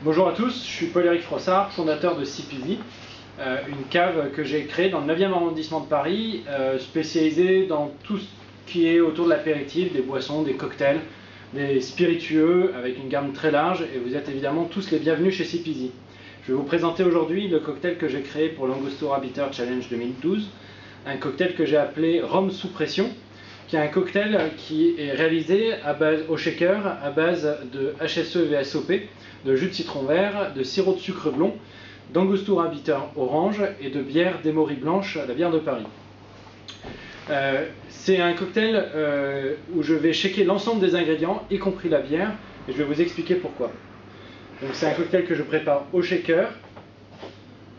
Bonjour à tous, je suis Paul-Éric Frossard, fondateur de CPZ, une cave que j'ai créée dans le 9e arrondissement de Paris, spécialisée dans tout ce qui est autour de l'apéritif, des boissons, des cocktails, des spiritueux, avec une gamme très large, et vous êtes évidemment tous les bienvenus chez CPZ. Je vais vous présenter aujourd'hui le cocktail que j'ai créé pour l'Angostura Bitter Challenge 2012, un cocktail que j'ai appelé Rhum sous pression, qui est un cocktail qui est réalisé au shaker à base de HSE VSOP, de jus de citron vert, de sirop de sucre blond, d'Angostura Bitter orange et de bière d'Emory blanche, la bière de Paris. C'est un cocktail où je vais shaker l'ensemble des ingrédients, y compris la bière, et je vais vous expliquer pourquoi. Donc c'est un cocktail que je prépare au shaker,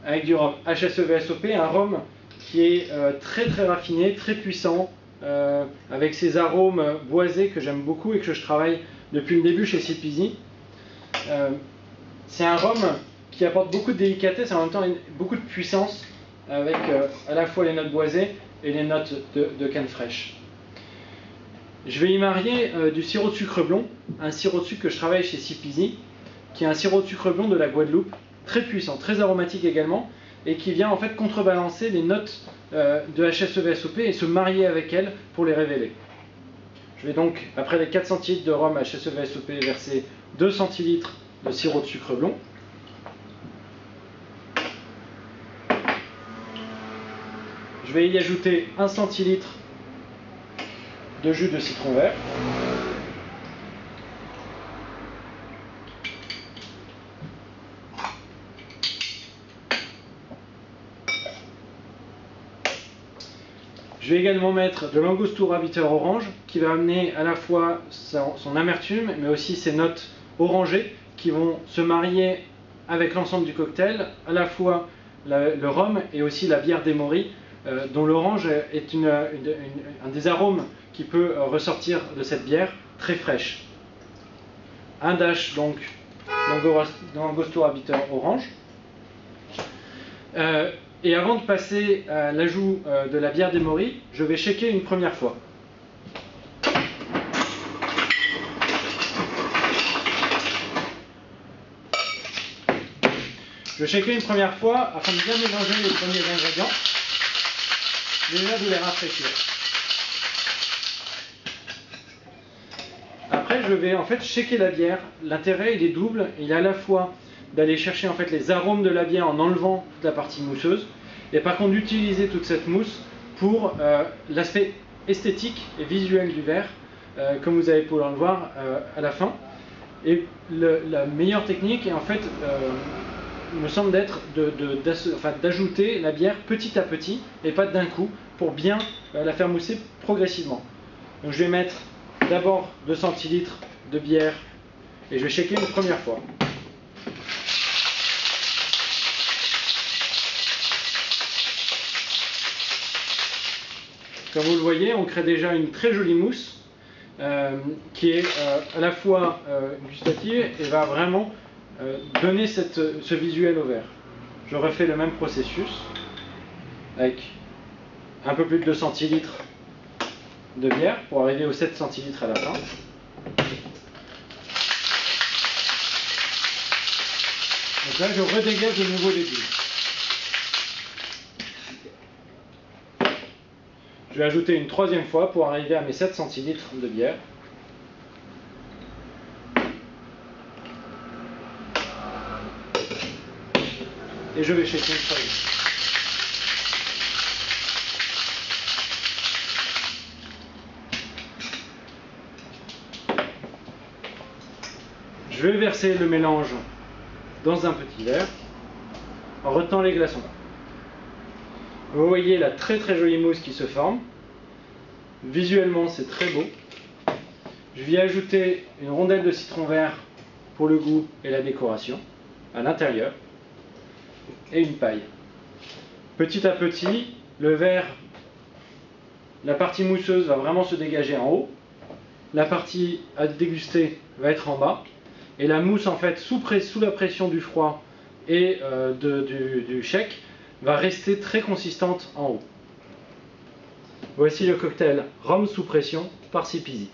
avec du rhum HSE VSOP, un rhum qui est très raffiné, très puissant, avec ses arômes boisés que j'aime beaucoup et que je travaille depuis le début chez CPZ. C'est un rhum qui apporte beaucoup de délicatesse et en même temps beaucoup de puissance, avec à la fois les notes boisées et les notes de canne fraîche. Je vais y marier du sirop de sucre blond, un sirop de sucre que je travaille chez CPZ, qui est un sirop de sucre blond de la Guadeloupe, très puissant, très aromatique également, et qui vient en fait contrebalancer les notes de HSE VSOP et se marier avec elles pour les révéler. Je vais donc, après les 4 centilitres de rhum HSE VSOP, verser 2 centilitres de sirop de sucre blond. Je vais y ajouter 1 centilitre de jus de citron vert. Je vais également mettre de l'Angostura Bitter orange qui va amener à la fois son amertume mais aussi ses notes orangées qui vont se marier avec l'ensemble du cocktail, à la fois le rhum et aussi la bière d'Emory, dont l'orange est un des arômes qui peut ressortir de cette bière très fraîche. Un dash donc d'Angostura Bitter orange. Et avant de passer à l'ajout de la bière d'Emory, je vais shaker une première fois. Je vais shaker une première fois afin de bien mélanger les premiers ingrédients, déjà de les rafraîchir. Après, je vais en fait shaker la bière. L'intérêt il est double, il est à la fois d'aller chercher en fait les arômes de la bière en enlevant toute la partie mousseuse, et par contre d'utiliser toute cette mousse pour l'aspect esthétique et visuel du verre, comme vous allez pouvoir le voir à la fin. Et la meilleure technique est en fait, me semble d'être d'ajouter la bière petit à petit et pas d'un coup, pour bien la faire mousser progressivement. Donc je vais mettre d'abord 2 centilitres de bière et je vais shaker une première fois. Comme vous le voyez, on crée déjà une très jolie mousse qui est à la fois gustative et va vraiment donner ce visuel au verre. Je refais le même processus avec un peu plus de 2 centilitres de bière pour arriver aux 7 centilitres à la fin. Donc là, je redégage de nouveau les bulles. Je vais ajouter une troisième fois pour arriver à mes 7 centilitres de bière. Et je vais shaker une troisième. Je vais verser le mélange dans un petit verre en retenant les glaçons. Vous voyez la très jolie mousse qui se forme. Visuellement, c'est très beau. Je vais y ajouter une rondelle de citron vert pour le goût et la décoration à l'intérieur et une paille. Petit à petit, le verre, la partie mousseuse va vraiment se dégager en haut. La partie à déguster va être en bas. Et la mousse, en fait, sous la pression du froid et du shake, va rester très consistante en haut. Voici le cocktail Rhum sous pression par CPZ.